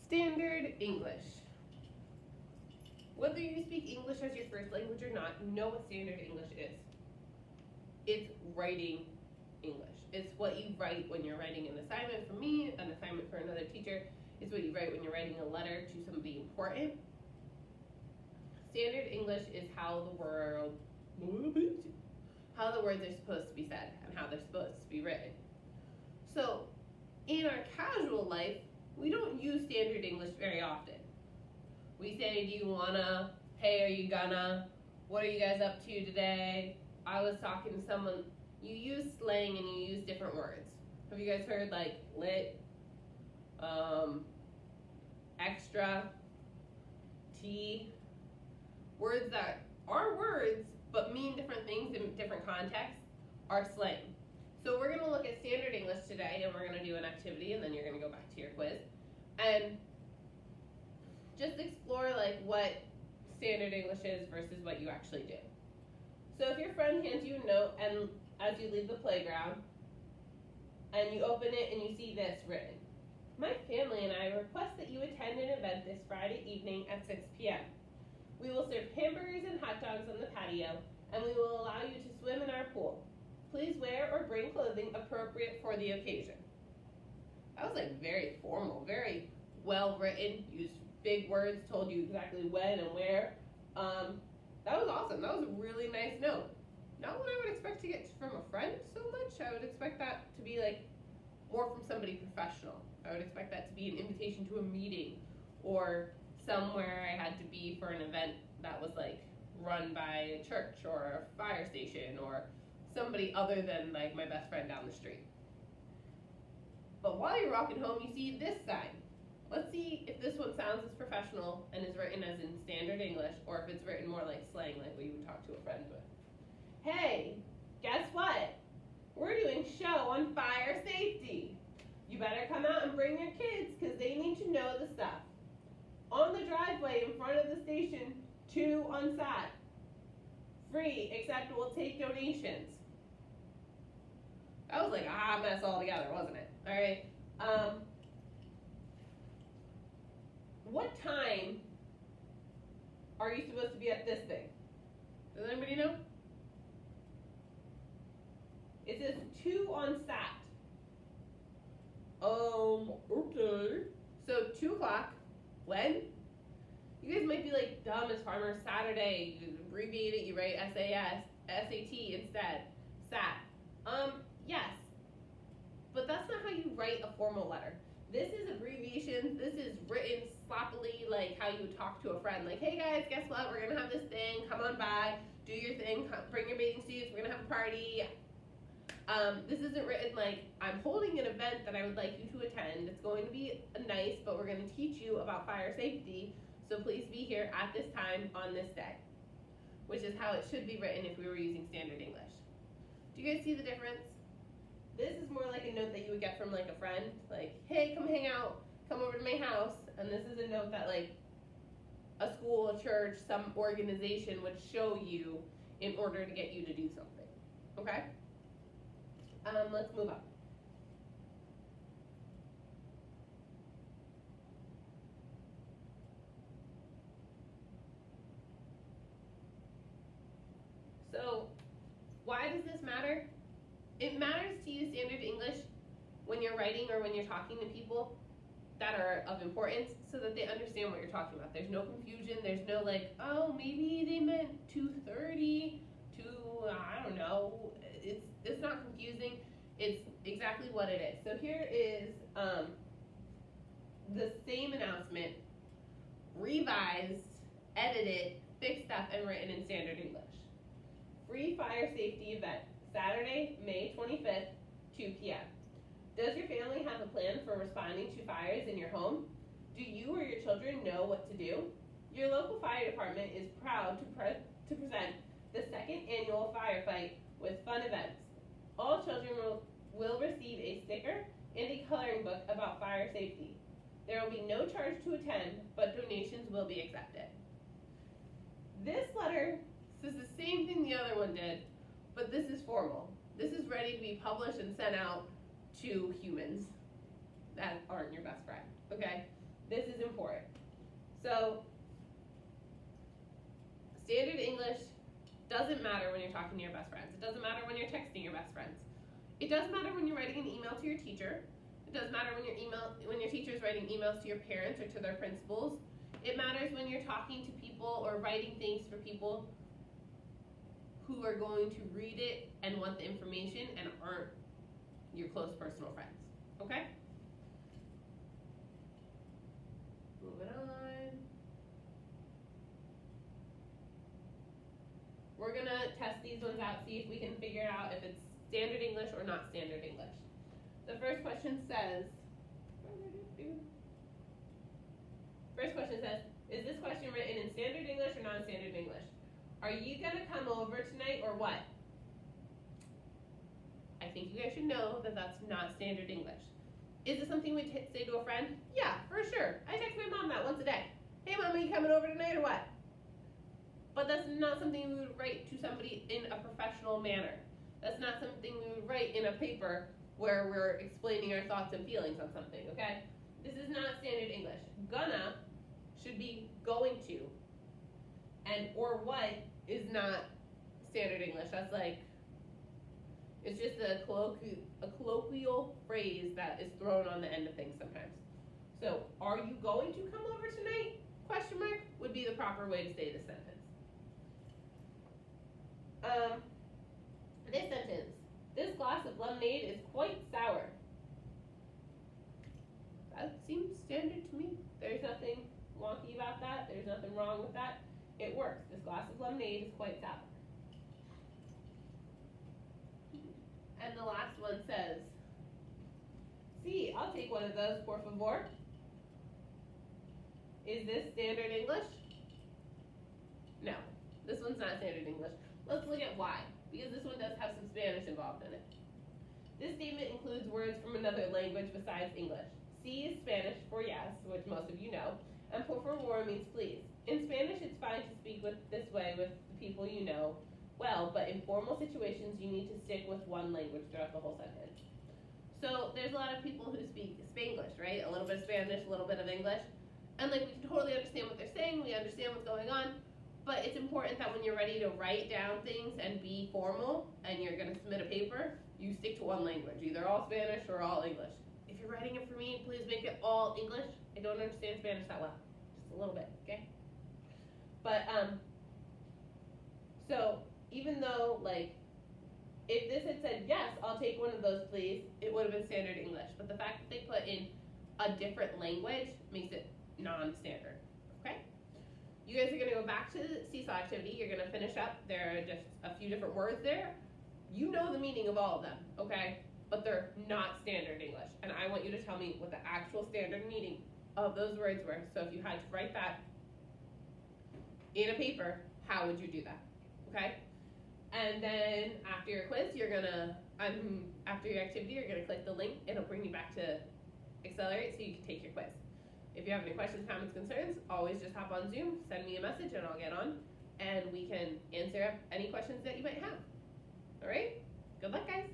Standard English. Whether you speak English as your first language or not, you know what standard English is. It's writing English. It's what you write when you're writing an assignment for me, an assignment for another teacher. It's what you write when you're writing a letter to somebody important. Standard English is how the words are supposed to be said and how they're supposed to be written. So, in our casual life, we don't use standard English very often. We say, do you wanna? Hey, are you gonna? What are you guys up to today? I was talking to someone. You use slang and you use different words. Have you guys heard like lit, extra, tea? Words that are words but mean different things in different contexts are slang. So we're gonna look at standard English today, and we're gonna do an activity, and then you're gonna go back to your quiz and just explore like what standard English is versus what you actually do. So if your friend hands you a note and as you leave the playground and you open it and you see this written, my family and I request that you attend an event this Friday evening at 6 p.m. We will serve hamburgers and hot dogs on the patio, and we will allow you to swim in our pool. Please wear or bring clothing appropriate for the occasion. That was like very formal, very well written, used big words, told you exactly when and where. That was awesome. That was a really nice note. Not what I would expect to get from a friend so much. I would expect that to be like more from somebody professional. I would expect that to be an invitation to a meeting or somewhere I had to be for an event that was like run by a church or a fire station or somebody other than like my best friend down the street. But while you're walking home, you see this sign. Let's see if this one sounds as professional and is written as in standard English, or if it's written more like slang, like what you would talk to a friend with. Hey, guess what? We're doing show on fire safety. You better come out and bring your kids because they need to know the stuff. On the driveway in front of the station, 2 on site. Free, except we'll take donations. That was like a hot mess altogether, wasn't it? All right. What time are you supposed to be at this thing? Does anybody know? It says 2 on sat. Okay. So 2 o'clock. When? You guys might be like dumb as farmers. Saturday. You abbreviate it. You write SAS, SAT instead. Sat. Yes. But that's not how you write a formal letter. This is abbreviation. This is written sloppily, like how you would talk to a friend. Like, hey guys, guess what? We're gonna have this thing. Come on by. Do your thing. Bring your bathing suits. We're gonna have a party. This isn't written like, I'm holding an event that I would like you to attend. It's going to be nice, but we're going to teach you about fire safety. So please be here at this time on this day. Which is how it should be written if we were using standard English. Do you guys see the difference? This is more like a note that you would get from like a friend. Like, hey, come hang out. Come over to my house. And this is a note that like a school, a church, some organization would show you in order to get you to do something. Okay? Let's move on. So, why does this matter? It matters to use standard English when you're writing or when you're talking to people that are of importance so that they understand what you're talking about. There's no confusion. There's no like, oh, maybe they meant 2:30 to, I don't know. It's not confusing. It's exactly what it is. So here is the same announcement, revised, edited, fixed up, and written in standard English. Free fire safety event, Saturday, May 25th, 2 p.m. Does your family have a plan for responding to fires in your home? Do you or your children know what to do? Your local fire department is proud to present the 2nd annual firefight with fun events. All children will receive a sticker and a coloring book about fire safety. There will be no charge to attend, but donations will be accepted. This letter says the same thing the other one did, but this is formal. This is ready to be published and sent out to humans that aren't your best friend, okay? This is So, standard English doesn't matter when you're talking to your best friends. It doesn't matter when you're texting your best friends. It does matter when you're writing an email to your teacher. It does matter when your teacher is writing emails to your parents or to their principals. It matters when you're talking to people or writing things for people who are going to read it and want the information and aren't your close personal friends. Okay? Moving on. We're gonna test these ones out, see if we can figure out if it's standard English or not standard English. The first question says, is this question written in standard English or non-standard English? Are you gonna come over tonight or what? I think you guys should know that that's not standard English. Is it something we say to a friend? Yeah, for sure. I text my mom that once a day. Hey mom, are you coming over tonight or what? But that's not something we would write to somebody in a professional manner. That's not something we would write in a paper where we're explaining our thoughts and feelings on something, okay? This is not standard English. Gonna should be going to. And or what is not standard English. That's like, it's just a colloquial phrase that is thrown on the end of things sometimes. So, are you going to come over tonight? Question mark would be the proper way to say this sentence. This sentence, this glass of lemonade is quite sour. That seems standard to me. There's nothing wonky about that. There's nothing wrong with that. It works. This glass of lemonade is quite sour. And the last one says, "Sí, I'll take one of those, por favor." Is this standard English? No, this one's not standard English. Let's look at why, because this one does have some Spanish involved in it. This statement includes words from another language besides English. Sí is Spanish for yes, which most of you know, and por favor means please. In Spanish, it's fine to speak this way with the people you know well, but in formal situations, you need to stick with one language throughout the whole sentence. So there's a lot of people who speak Spanglish, right? A little bit of Spanish, a little bit of English. And like, we can totally understand what they're saying, we understand what's going on, but it's important that when you're ready to write down things and be formal, and you're gonna submit a paper, you stick to one language, either all Spanish or all English. If you're writing it for me, please make it all English. I don't understand Spanish that well, just a little bit, okay? But, so, even though, like, if this had said, yes, I'll take one of those, please, it would have been standard English. But the fact that they put in a different language makes it non-standard, okay? You guys are gonna go back to the seesaw activity. You're gonna finish up. There are just a few different words there. You know the meaning of all of them, okay? But they're not standard English. And I want you to tell me what the actual standard meaning of those words were. So if you had to write that in a paper, how would you do that, okay? And then after your quiz, you're gonna, after your activity, you're gonna click the link. It'll bring you back to Accelerate so you can take your quiz. If you have any questions, comments, concerns, always just hop on Zoom, send me a message, and I'll get on, and we can answer any questions that you might have. All right? Good luck, guys.